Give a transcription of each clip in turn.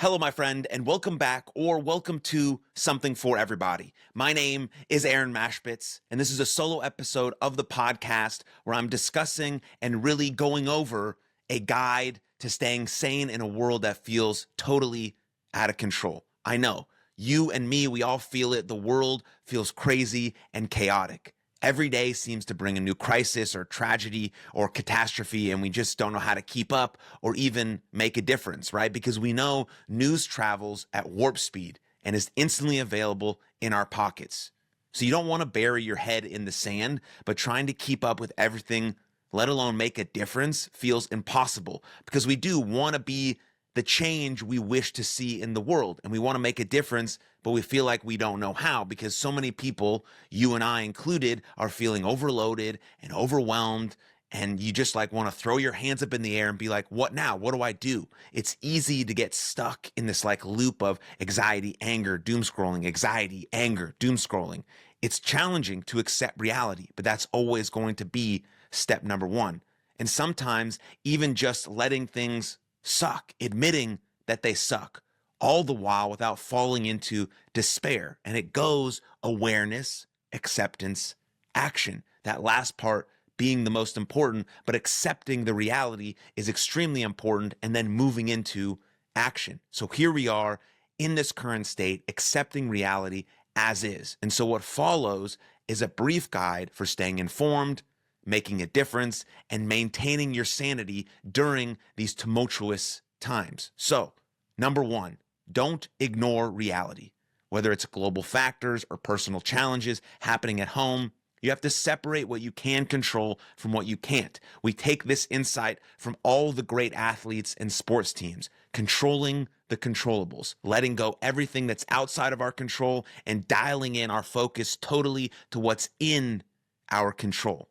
Hello, my friend, and welcome back or welcome to Something for Everybody. My name is Aaron Machbitz, and this is a solo episode of the podcast where I'm discussing and really going over a guide to staying sane in a world that feels totally out of control. I know, you and me, we all feel it. The world feels crazy and chaotic. Every day seems to bring a new crisis or tragedy or catastrophe, and we just don't know how to keep up or even make a difference, right? Because we know news travels at warp speed and is instantly available in our pockets. So you don't want to bury your head in the sand, but trying to keep up with everything, let alone make a difference, feels impossible because we do want to be the change we wish to see in the world, and we want to make a difference, but we feel like we don't know how because so many people, you and I included, are feeling overloaded and overwhelmed, and you just want to throw your hands up in the air and be like, what now? What do I do? It's easy to get stuck in this loop of anxiety, anger, doom scrolling, anxiety, anger, doom scrolling. It's challenging to accept reality, but that's always going to be step number one. And sometimes even just letting things suck, admitting that they suck, all the while without falling into despair. And it goes awareness, acceptance, action. That last part being the most important, but accepting the reality is extremely important, and then moving into action. So here we are in this current state, accepting reality as is. And so what follows is a brief guide for staying informed, making a difference, and maintaining your sanity during these tumultuous times. So, number one, don't ignore reality. Whether it's global factors or personal challenges happening at home, you have to separate what you can control from what you can't. We take this insight from all the great athletes and sports teams, controlling the controllables, letting go everything that's outside of our control and dialing in our focus totally to what's in our control.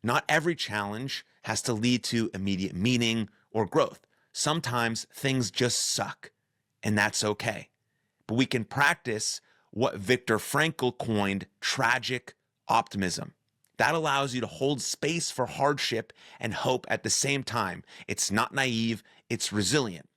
Not every challenge has to lead to immediate meaning or growth. Sometimes things just suck, and that's okay. But we can practice what Viktor Frankl coined tragic optimism. That allows you to hold space for hardship and hope at the same time. It's not naive, it's resilient.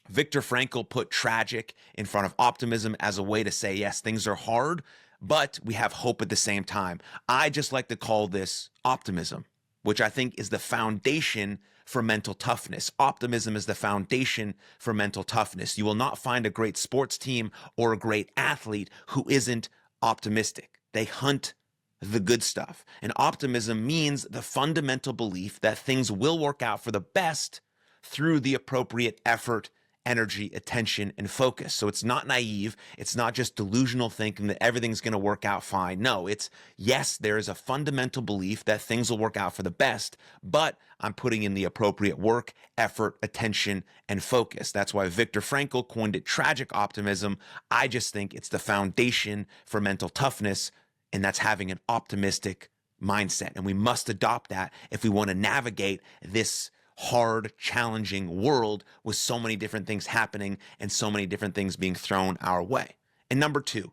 Viktor Frankl put tragic in front of optimism as a way to say, yes, things are hard, but we have hope at the same time. I just like to call this optimism, which I think is the foundation for mental toughness. Optimism is the foundation for mental toughness. You will not find a great sports team or a great athlete who isn't optimistic. They hunt the good stuff. And optimism means the fundamental belief that things will work out for the best through the appropriate effort, energy, attention, and focus. So it's not naive. It's not just delusional thinking that everything's going to work out fine. No, it's yes, there is a fundamental belief that things will work out for the best, but I'm putting in the appropriate work, effort, attention, and focus. That's why Viktor Frankl coined it tragic optimism. I just think it's the foundation for mental toughness, and that's having an optimistic mindset. And we must adopt that if we want to navigate this hard, challenging world with so many different things happening and so many different things being thrown our way. And number two,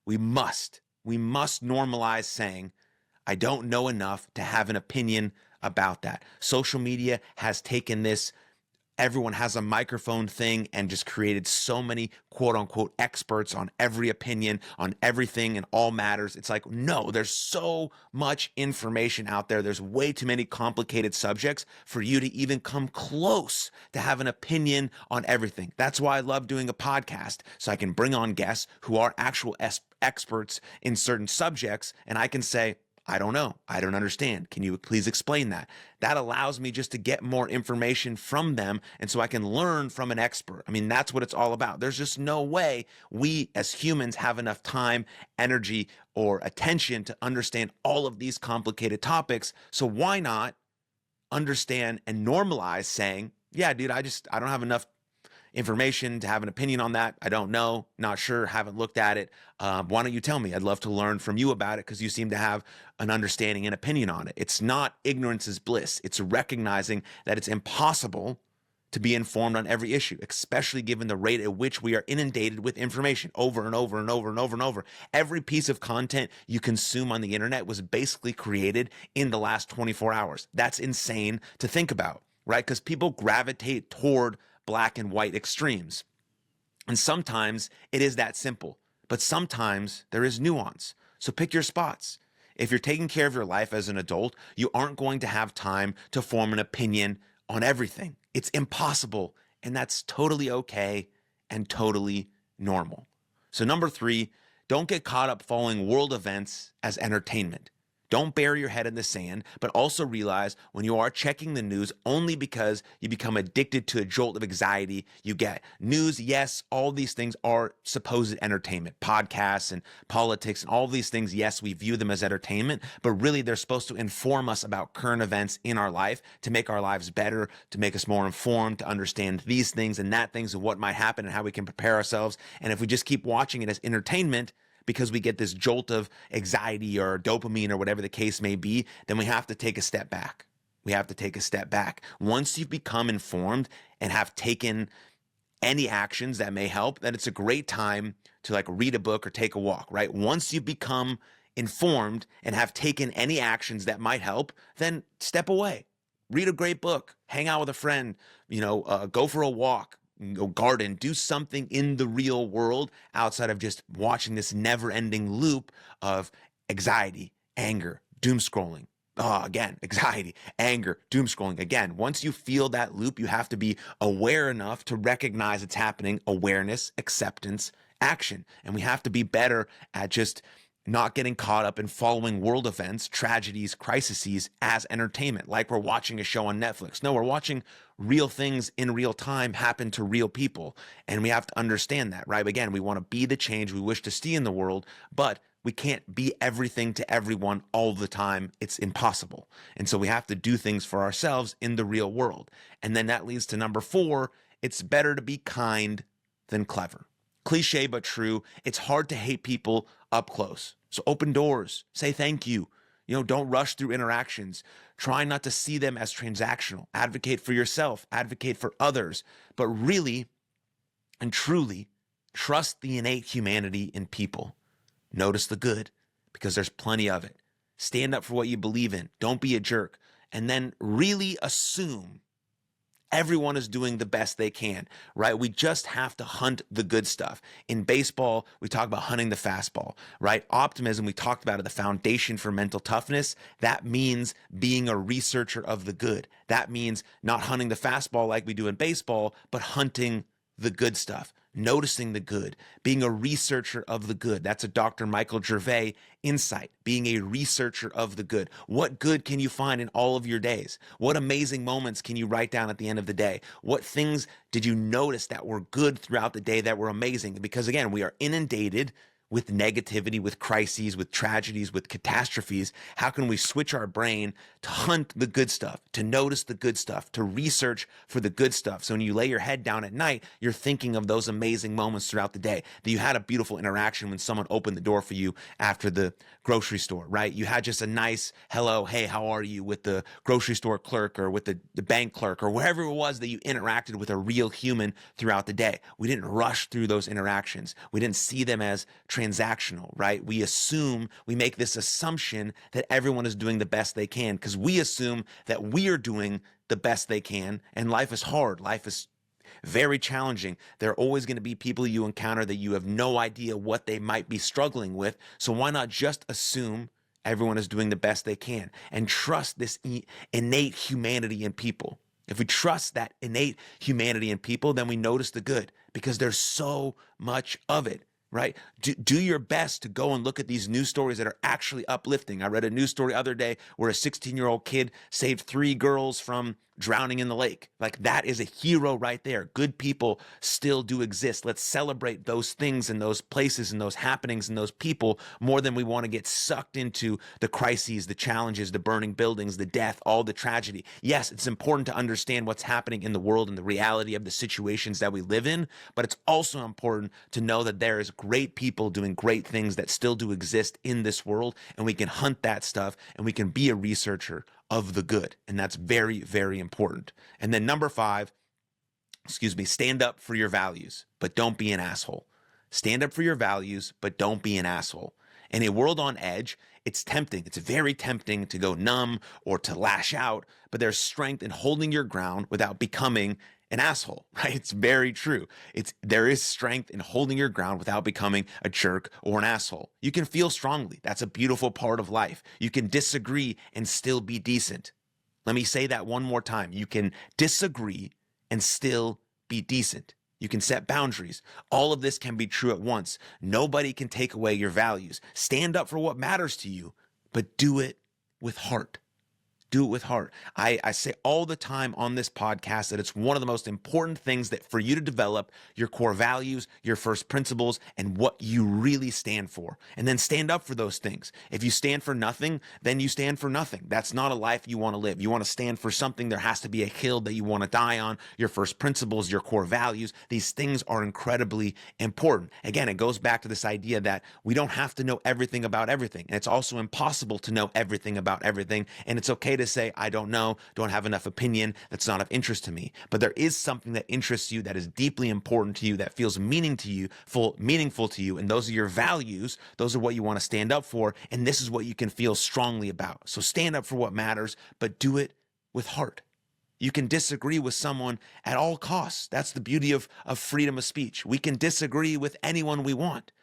we must normalize saying, I don't know enough to have an opinion about that. Social media has taken this, everyone has a microphone thing and just created so many quote unquote experts on every opinion, on everything and all matters. It's like, no, there's so much information out there. There's way too many complicated subjects for you to even come close to have an opinion on everything. That's why I love doing a podcast, so I can bring on guests who are actual experts in certain subjects, and I can say, I don't know. I don't understand. Can you please explain that? That allows me just to get more information from them, and so I can learn from an expert. I mean, that's what it's all about. There's just no way we as humans have enough time, energy, or attention to understand all of these complicated topics. So why not understand and normalize saying, yeah, dude, I don't have enough information to have an opinion on that. I don't know, not sure, haven't looked at it. Why don't you tell me? I'd love to learn from you about it because you seem to have an understanding and opinion on it. It's not ignorance is bliss. It's recognizing that it's impossible to be informed on every issue, especially given the rate at which we are inundated with information over and over and over and over and over. Every piece of content you consume on the internet was basically created in the last 24 hours. That's insane to think about, right? Because people gravitate toward black and white extremes. And sometimes it is that simple, but sometimes there is nuance. So pick your spots. If you're taking care of your life as an adult, you aren't going to have time to form an opinion on everything. It's impossible, and that's totally okay and totally normal. So number 3, don't get caught up following world events as entertainment. Don't bury your head in the sand, but also realize when you are checking the news only because you become addicted to a jolt of anxiety you get. News, yes, all these things are supposed entertainment. Podcasts and politics and all these things, yes, we view them as entertainment, but really they're supposed to inform us about current events in our life to make our lives better, to make us more informed, to understand these things and that things and what might happen and how we can prepare ourselves. And if we just keep watching it as entertainment, because we get this jolt of anxiety or dopamine or whatever the case may be, then we have to take a step back. We have to take a step back. Once you've become informed and have taken any actions that may help, then it's a great time to read a book or take a walk, right? Once you become informed and have taken any actions that might help, then step away. Read a great book, hang out with a friend, go for a walk, go garden, do something in the real world outside of just watching this never-ending loop of anxiety, anger, doom scrolling. Again, anxiety, anger, doom scrolling. Again, once you feel that loop, you have to be aware enough to recognize it's happening. Awareness, acceptance, action. And we have to be better at just not getting caught up in following world events, tragedies, crises as entertainment, like we're watching a show on Netflix. No, we're watching real things in real time happen to real people. And we have to understand that, right? Again, we want to be the change we wish to see in the world, but we can't be everything to everyone all the time. It's impossible. And so we have to do things for ourselves in the real world. And then that leads to number 4, it's better to be kind than clever. Cliche but true, it's hard to hate people up close. So open doors, say thank you. Don't rush through interactions. Try not to see them as transactional. Advocate for yourself, advocate for others, but really and truly trust the innate humanity in people. Notice the good, because there's plenty of it. Stand up for what you believe in. Don't be a jerk. And then really assume everyone is doing the best they can, right? We just have to hunt the good stuff. In baseball, we talk about hunting the fastball, right? Optimism, we talked about it, the foundation for mental toughness. That means being a researcher of the good. That means not hunting the fastball like we do in baseball, but hunting the good stuff. Noticing the good, being a researcher of the good. That's a Dr. Michael Gervais insight, being a researcher of the good. What good can you find in all of your days? What amazing moments can you write down at the end of the day? What things did you notice that were good throughout the day that were amazing? Because again, we are inundated with negativity, with crises, with tragedies, with catastrophes. How can we switch our brain to hunt the good stuff, to notice the good stuff, to research for the good stuff? So when you lay your head down at night, you're thinking of those amazing moments throughout the day, that you had a beautiful interaction when someone opened the door for you after the grocery store, right? You had just a nice hello, hey, how are you, with the grocery store clerk or with the bank clerk or wherever it was that you interacted with a real human throughout the day. We didn't rush through those interactions. We didn't see them as transactional, right? We make this assumption that everyone is doing the best they can because we assume that we are doing the best they can, and life is hard. Life is very challenging. There are always going to be people you encounter that you have no idea what they might be struggling with. So why not just assume everyone is doing the best they can and trust this innate humanity in people? If we trust that innate humanity in people, then we notice the good because there's so much of it. Right? Do your best to go and look at these news stories that are actually uplifting. I read a news story the other day where a 16-year-old kid saved 3 girls from drowning in the lake. Like, that is a hero right there. Good people still do exist. Let's celebrate those things and those places and those happenings and those people more than we want to get sucked into the crises, the challenges, the burning buildings, the death, all the tragedy. Yes, it's important to understand what's happening in the world and the reality of the situations that we live in, but it's also important to know that there is great people doing great things that still do exist in this world, and we can hunt that stuff and we can be a researcher of the good. And that's very, very important. And then number 5, stand up for your values, but don't be an asshole. Stand up for your values, but don't be an asshole. In a world on edge, it's tempting. It's very tempting to go numb or to lash out, but there's strength in holding your ground without becoming an asshole, right? It's very true. There is strength in holding your ground without becoming a jerk or an asshole. You can feel strongly. That's a beautiful part of life. You can disagree and still be decent. Let me say that one more time. You can disagree and still be decent. You can set boundaries. All of this can be true at once. Nobody can take away your values. Stand up for what matters to you, but do it with heart. Do it with heart. I say all the time on this podcast that it's one of the most important things that for you to develop your core values, your first principles, and what you really stand for. And then stand up for those things. If you stand for nothing, then you stand for nothing. That's not a life you want to live. You want to stand for something. There has to be a hill that you want to die on. Your first principles, your core values. These things are incredibly important. Again, it goes back to this idea that we don't have to know everything about everything. And it's also impossible to know everything about everything. And it's okay to say, I don't know, don't have enough opinion, that's not of interest to me. But there is something that interests you, that is deeply important to you, that feels meaningful to you, and those are your values. Those are what you want to stand up for, and this is what you can feel strongly about. So stand up for what matters, but do it with heart. You can disagree with someone at all costs. That's the beauty of freedom of speech. We can disagree with anyone we want,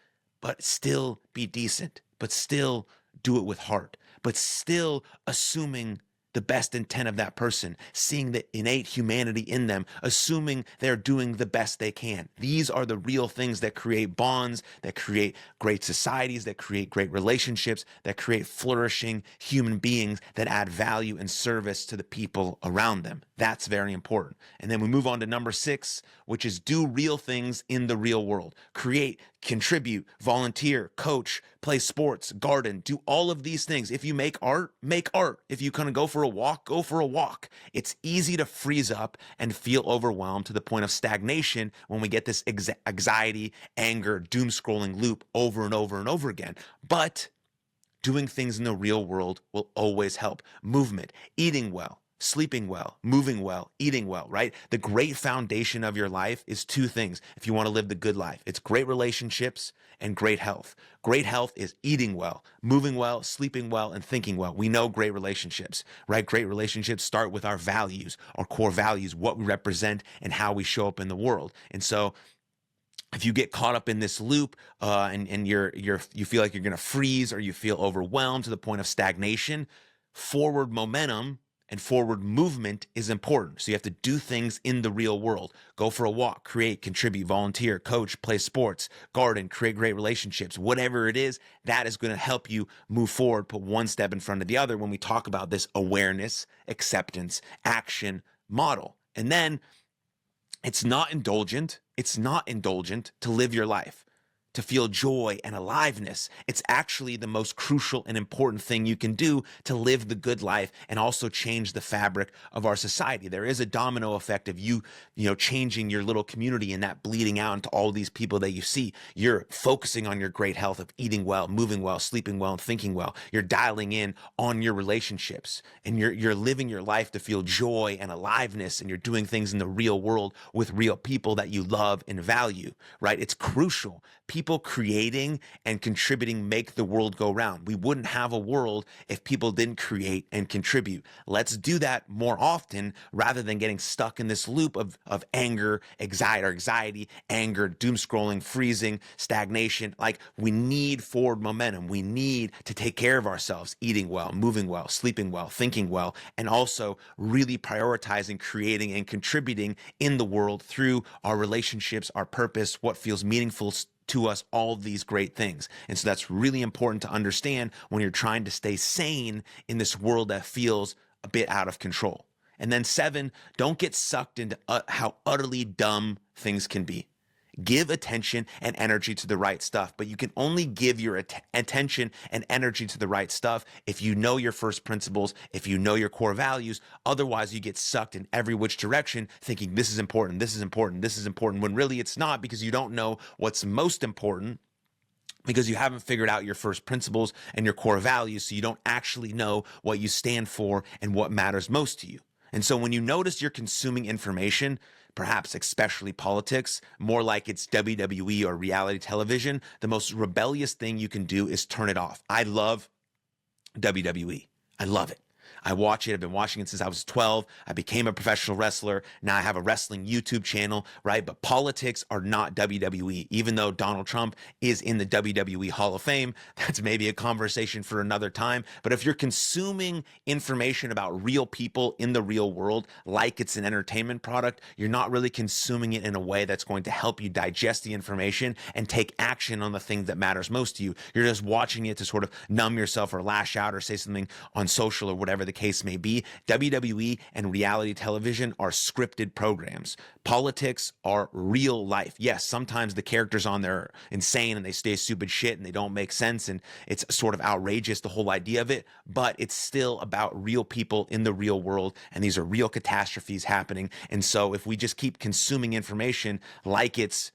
but still be decent, but still do it with heart, but still assuming the best intent of that person, seeing the innate humanity in them, assuming they're doing the best they can. These are the real things that create bonds, that create great societies, that create great relationships, that create flourishing human beings that add value and service to the people around them. That's very important. And then we move on to number 6, which is do real things in the real world. Create, contribute, volunteer, coach, play sports, garden, do all of these things. If you make art, make art. If you kind of go for a walk, go for a walk. It's easy to freeze up and feel overwhelmed to the point of stagnation when we get this anxiety, anger, doom scrolling loop over and over and over again. But doing things in the real world will always help. Movement, eating well, sleeping well, moving well, eating well, right? The great foundation of your life is 2 things if you want to live the good life. It's great relationships and great health. Great health is eating well, moving well, sleeping well, and thinking well. We know great relationships, right? Great relationships start with our values, our core values, what we represent, and how we show up in the world. And so if you get caught up in this loop and you feel like you're going to freeze, or you feel overwhelmed to the point of stagnation, forward momentum and forward movement is important. So you have to do things in the real world. Go for a walk, create, contribute, volunteer, coach, play sports, garden, create great relationships. Whatever it is, that is going to help you move forward, put one step in front of the other when we talk about this awareness, acceptance, action model. And then it's not indulgent. It's not indulgent to live your life, to feel joy and aliveness. It's actually the most crucial and important thing you can do to live the good life and also change the fabric of our society. There is a domino effect of you changing your little community and that bleeding out into all these people that you see. You're focusing on your great health of eating well, moving well, sleeping well, and thinking well. You're dialing in on your relationships, and you're living your life to feel joy and aliveness, and you're doing things in the real world with real people that you love and value, right? It's crucial. People creating and contributing make the world go round. We wouldn't have a world if people didn't create and contribute. Let's do that more often rather than getting stuck in this loop of anger, anxiety, anger, doom scrolling, freezing, stagnation. Like, we need forward momentum. We need to take care of ourselves, eating well, moving well, sleeping well, thinking well, and also really prioritizing creating and contributing in the world through our relationships, our purpose, what feels meaningful to us, all these great things. And so that's really important to understand when you're trying to stay sane in this world that feels a bit out of control. And then 7, don't get sucked into how utterly dumb things can be. Give attention and energy to the right stuff, but you can only give your attention and energy to the right stuff if you know your first principles, if you know your core values. Otherwise, you get sucked in every which direction thinking this is important, this is important, this is important, when really it's not, because you don't know what's most important, because you haven't figured out your first principles and your core values, so you don't actually know what you stand for and what matters most to you. And so when you notice you're consuming information, perhaps especially politics, more like it's WWE or reality television, the most rebellious thing you can do is turn it off. I love WWE. I love it. I watch it. I've been watching it since I was 12. I became a professional wrestler. Now I have a wrestling YouTube channel, right? But politics are not WWE. Even though Donald Trump is in the WWE Hall of Fame, that's maybe a conversation for another time. But if you're consuming information about real people in the real world, like it's an entertainment product, you're not really consuming it in a way that's going to help you digest the information and take action on the thing that matters most to you. You're just watching it to sort of numb yourself or lash out or say something on social or whatever the case may be. WWE and reality television are scripted programs. Politics are real life. Yes, sometimes the characters on there are insane and they say stupid shit and they don't make sense and it's sort of outrageous, the whole idea of it, but it's still about real people in the real world, and these are real catastrophes happening. And so if we just keep consuming information like it's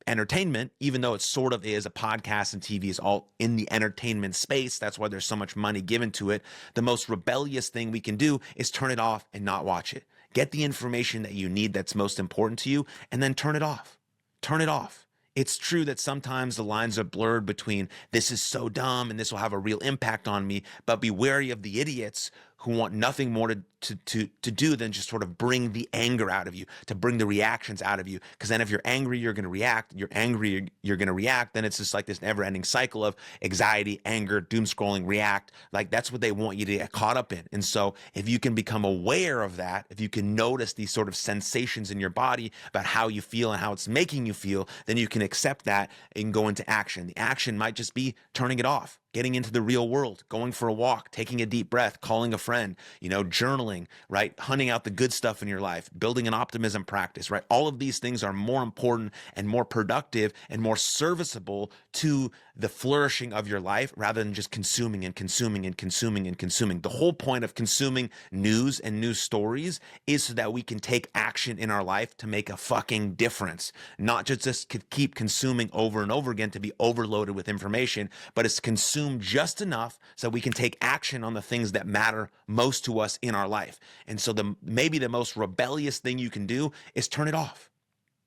entertainment, even though it sort of is, a podcast and TV is all in the entertainment space, that's why there's so much money given to it, the most rebellious thing we can do is turn it off and not watch it. Get the information that you need that's most important to you, and then turn it off. Turn it off. It's true that sometimes the lines are blurred between this is so dumb and this will have a real impact on me, but be wary of the idiots who want nothing more to do than just sort of bring the anger out of you, to bring the reactions out of you. Because then if you're angry, you're going to react. You're angry, you're going to react. Then it's just like this never-ending cycle of anxiety, anger, doom scrolling, react. Like that's what they want you to get caught up in. And so if you can become aware of that, if you can notice these sort of sensations in your body about how you feel and how it's making you feel, then you can accept that and go into action. The action might just be turning it off, getting into the real world, going for a walk, taking a deep breath, calling a friend, journaling, right? Hunting out the good stuff in your life, building an optimism practice, right? All of these things are more important and more productive and more serviceable to the flourishing of your life rather than just consuming and consuming and consuming and consuming. The whole point of consuming news and news stories is so that we can take action in our life to make a fucking difference, not just keep consuming over and over again to be overloaded with information, but it's consume just enough so we can take action on the things that matter most to us in our life. And so maybe the most rebellious thing you can do is turn it off.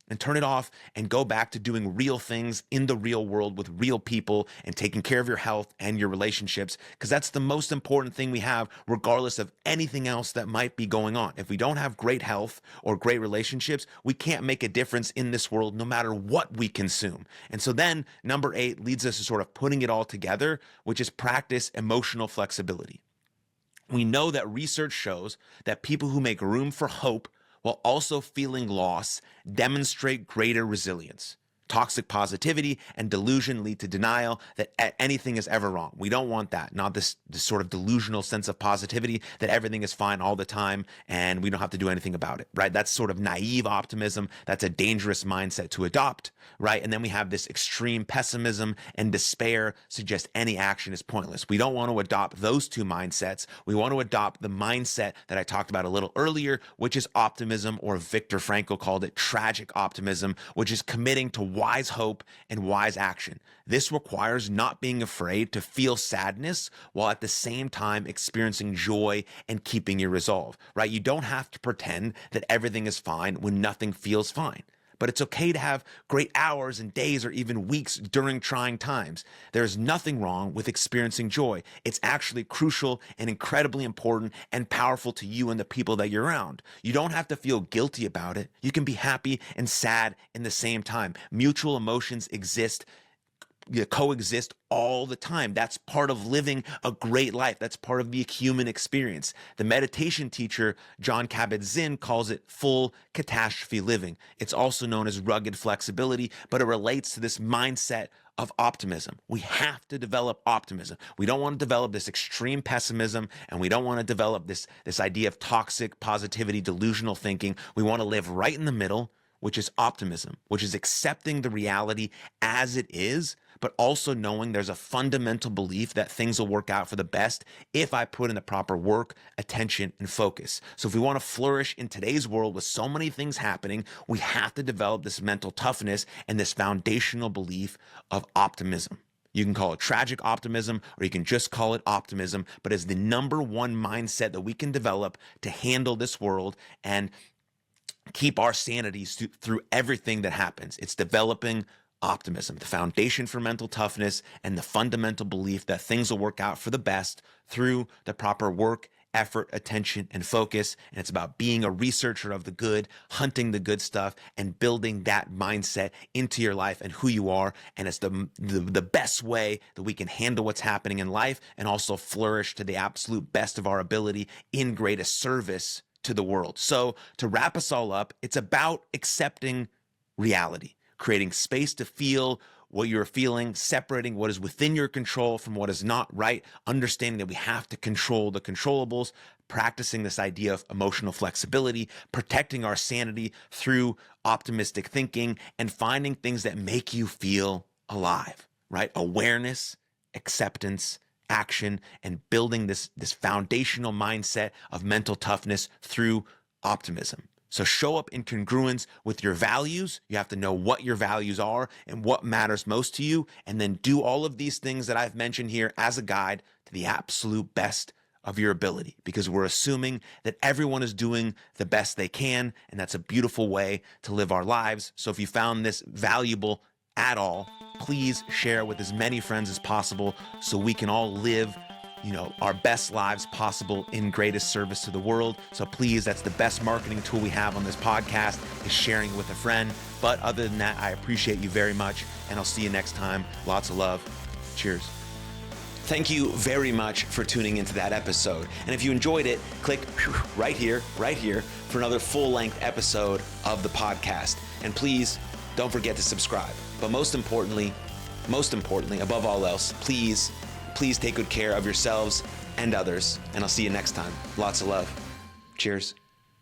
And turn it off and go back to doing real things in the real world with real people and taking care of your health and your relationships, because that's the most important thing we have, regardless of anything else that might be going on. If we don't have great health or great relationships, we can't make a difference in this world no matter what we consume. And so then number 8 leads us to sort of putting it all together, which is practice emotional flexibility. We know that research shows that people who make room for hope while also feeling loss demonstrate greater resilience. Toxic positivity and delusion lead to denial that anything is ever wrong. We don't want that. Not this sort of delusional sense of positivity that everything is fine all the time and we don't have to do anything about it, right? That's sort of naive optimism. That's a dangerous mindset to adopt, right? And then we have this extreme pessimism and despair suggest any action is pointless. We don't want to adopt those two mindsets. We want to adopt the mindset that I talked about a little earlier, which is optimism, or Viktor Frankl called it tragic optimism, which is committing to wise hope and wise action. This requires not being afraid to feel sadness while at the same time experiencing joy and keeping your resolve, right? You don't have to pretend that everything is fine when nothing feels fine. But it's okay to have great hours and days or even weeks during trying times. There's nothing wrong with experiencing joy. It's actually crucial and incredibly important and powerful to you and the people that you're around. You don't have to feel guilty about it. You can be happy and sad in the same time. Mutual emotions coexist all the time. That's part of living a great life. That's part of the human experience. The meditation teacher, John Kabat-Zinn, calls it full catastrophe living. It's also known as rugged flexibility, but it relates to this mindset of optimism. We have to develop optimism. We don't want to develop this extreme pessimism, and we don't want to develop this idea of toxic positivity, delusional thinking. We want to live right in the middle, which is optimism, which is accepting the reality as it is, but also knowing there's a fundamental belief that things will work out for the best if I put in the proper work, attention, and focus. So if we want to flourish in today's world with so many things happening, we have to develop this mental toughness and this foundational belief of optimism. You can call it tragic optimism, or you can just call it optimism, but it's the number one mindset that we can develop to handle this world and keep our sanity through everything that happens. It's developing optimism, the foundation for mental toughness, and the fundamental belief that things will work out for the best through the proper work, effort, attention, and focus. And it's about being a researcher of the good, hunting the good stuff, and building that mindset into your life and who you are. And it's the best way that we can handle what's happening in life and also flourish to the absolute best of our ability in greatest service to the world. So to wrap us all up, it's about accepting reality, creating space to feel what you're feeling, separating what is within your control from what is not, right? Understanding that we have to control the controllables, practicing this idea of emotional flexibility, protecting our sanity through optimistic thinking, and finding things that make you feel alive, right? Awareness, acceptance, action, and building this foundational mindset of mental toughness through optimism. So show up in congruence with your values. You have to know what your values are and what matters most to you, and then do all of these things that I've mentioned here as a guide to the absolute best of your ability, because we're assuming that everyone is doing the best they can, and that's a beautiful way to live our lives. So if you found this valuable at all, please share with as many friends as possible so we can all live our best lives possible in greatest service to the world. So please, that's the best marketing tool we have on this podcast, is sharing it with a friend. But other than that, I appreciate you very much, and I'll see you next time. Lots of love. Cheers. Thank you very much for tuning into that episode. And if you enjoyed it, click right here for another full-length episode of the podcast. And please don't forget to subscribe. But most importantly, above all else, please take good care of yourselves and others. And I'll see you next time. Lots of love. Cheers.